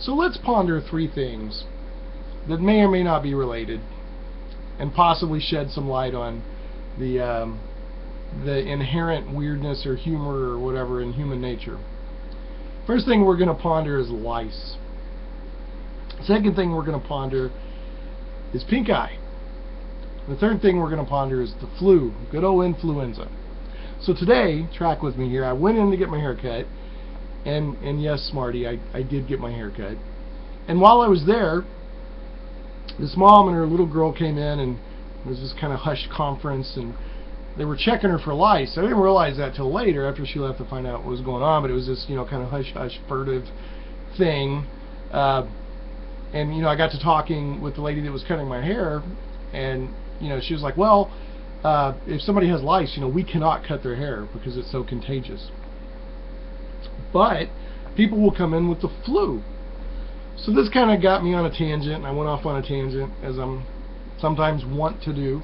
So let's ponder three things that may or may not be related, and possibly shed some light on the inherent weirdness or humor or whatever in human nature. First thing we're going to ponder is lice. Second thing we're going to ponder is pink eye. The third thing we're going to ponder is the flu, good old influenza. So today, track with me here, I went in to get my hair cut, and yes, Smarty, I did get my hair cut. And while I was there, this mom and her little girl came in, and it was this kind of hushed conference, and they were checking her for lice. I didn't realize that till later, after she left, to find out what was going on, but it was this, kind of hush-hush, furtive thing. And, I got to talking with the lady that was cutting my hair, and, she was like, well, if somebody has lice, we cannot cut their hair because it's so contagious. But people will come in with the flu. So this kind of got me on a tangent, and I went off on a tangent, as I'm sometimes want to do.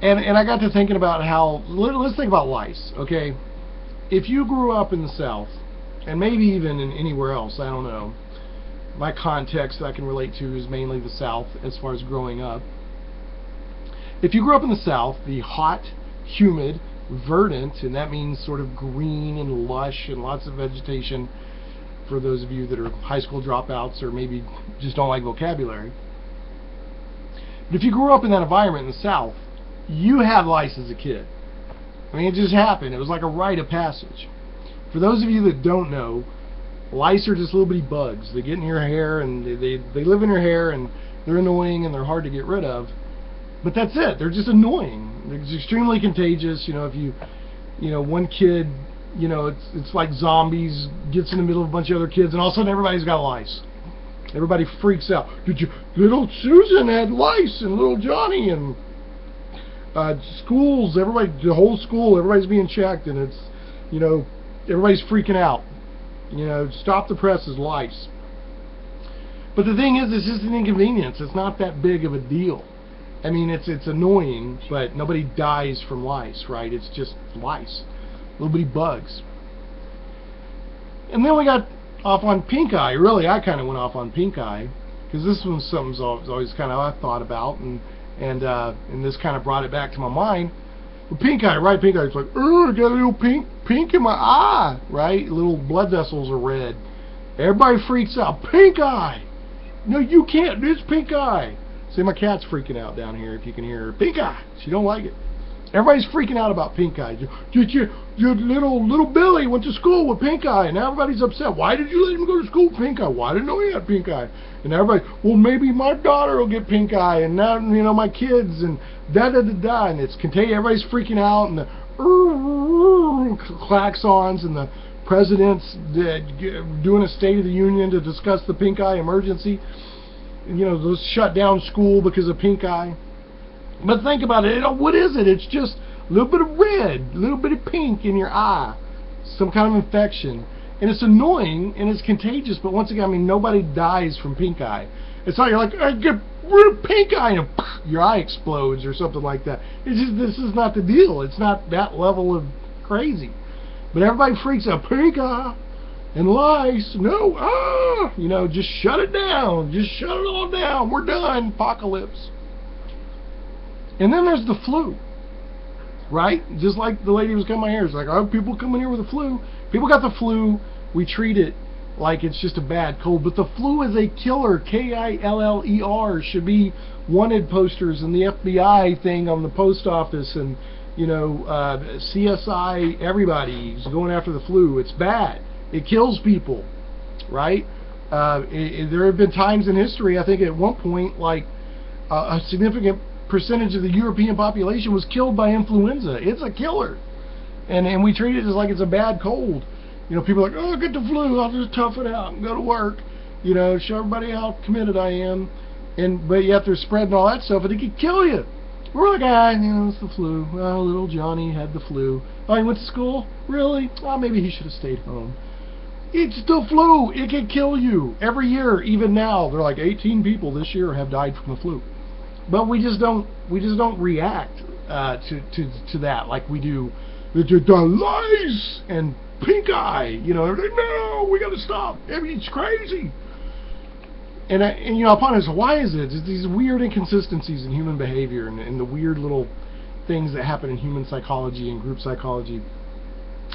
And I got to thinking about how, let's think about lice, okay? If you grew up in the South, and maybe even in anywhere else, I don't know. My context that I can relate to is mainly the South as far as growing up. If you grew up in the South, the hot, humid, verdant, and that means sort of green and lush and lots of vegetation, for those of you that are high school dropouts or maybe just don't like vocabulary. But if you grew up in that environment in the South, you had lice as a kid. I mean, it just happened. It was like a rite of passage. For those of you that don't know, lice are just little bitty bugs. They get in your hair, and they live in your hair, and they're annoying, and they're hard to get rid of. But that's it. They're just annoying. They're extremely contagious. If you, one kid, it's like zombies, gets in the middle of a bunch of other kids, and all of a sudden everybody's got lice. Everybody freaks out. Little Susan had lice, and little Johnny, and schools, everybody, the whole school, everybody's being checked, and it's, everybody's freaking out. Stop the press is lice. But the thing is, it's just an inconvenience. It's not that big of a deal. I mean, it's annoying, but nobody dies from lice, right? It's just lice, little bitty bugs. And then we got off on pink eye. Really, I kind of went off on pink eye, because this was something always kind of I thought about, and this kind of brought it back to my mind. Well, pink eye, right? Pink eye. It's like, I got a little pink in my eye, right? Little blood vessels are red. Everybody freaks out. Pink eye. No, you can't. It's pink eye. See, my cat's freaking out down here, if you can hear her. Pink eye. She don't like it. Everybody's freaking out about pink eye. Your little Billy went to school with pink eye, and now everybody's upset. Why did you let him go to school with pink eye? Why didn't know he had pink eye? And everybody, well, maybe my daughter will get pink eye, and now, my kids, and da-da-da-da, and it's contagious. Everybody's freaking out, and the klaxons, and the president's doing a State of the Union to discuss the pink eye emergency. Those shut down school because of pink eye. But think about it. What is it? It's just a little bit of red, a little bit of pink in your eye, some kind of infection, and it's annoying and it's contagious. But once again, I mean, nobody dies from pink eye. It's not you're like, I get rid of pink eye, and your eye explodes or something like that. It's just, this is not the deal. It's not that level of crazy. But everybody freaks out. Pink eye and lice. No, just shut it down. Just shut it all down. We're done. Apocalypse. And then there's the flu, right? Just like the lady who was cutting my hair. It's like, oh, people come in here with the flu. People got the flu. We treat it like it's just a bad cold. But the flu is a killer. K-I-L-L-E-R. Should be wanted posters and the FBI thing on the post office, and, CSI, everybody's going after the flu. It's bad. It kills people, right? There have been times in history, I think at one point, like a significant percentage of the European population was killed by influenza. It's a killer. And we treat it as like it's a bad cold. People are like, oh, get the flu, I'll just tough it out and go to work. Show everybody how committed I am. But yet they're spreading all that stuff, and it could kill you. We're like, it's the flu. Oh, little Johnny had the flu. Oh, he went to school? Really? Oh, maybe he should have stayed home. It's the flu. It can kill you. Every year, even now, they're like 18 people this year have died from the flu. But we just don't react to that like we do the lice. And pink eye. You know, everything. No, we got to stop. I mean, it's crazy. And you know, upon this, why is it? It's these weird inconsistencies in human behavior and the weird little things that happen in human psychology and group psychology.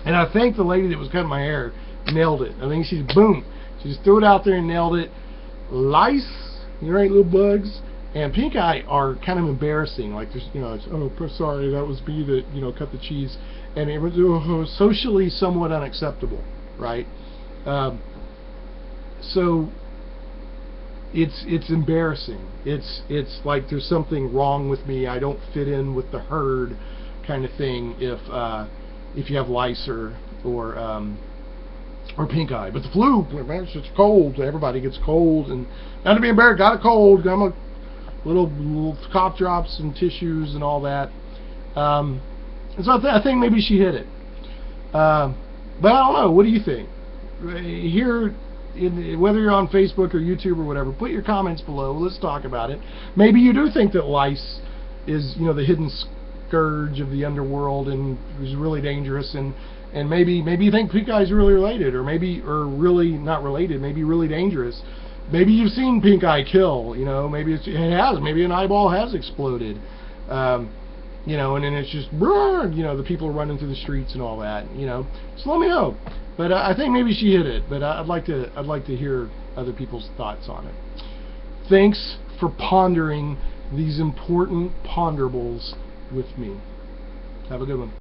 And I think the lady that was cutting my hair nailed it. I think she just threw it out there and nailed it. Lice, right, little bugs, and pink eye are kind of embarrassing. Like there's, you know, it's, oh, sorry, that was me that, you know, cut the cheese, and it was socially somewhat unacceptable, right? So it's embarrassing. It's like there's something wrong with me. I don't fit in with the herd, kind of thing. If you have lice or pink eye. But the flu, man, it's just cold. Everybody gets cold, and not to be embarrassed, got a cold. Got a little cough drops and tissues and all that. And so I think maybe she hit it. But I don't know. What do you think? Here, whether you're on Facebook or YouTube or whatever, put your comments below. Let's talk about it. Maybe you do think that lice is, you know, the hidden scourge of the underworld and is really dangerous, and maybe you think pink eye is really related, or really not related, maybe really dangerous. Maybe you've seen pink eye kill, you know, maybe it has, maybe an eyeball has exploded, you know, and then it's just, you know, the people are running through the streets and all that, you know. So let me know. But I think maybe she hit it, but I'd like to hear other people's thoughts on it. Thanks for pondering these important ponderables with me. Have a good one.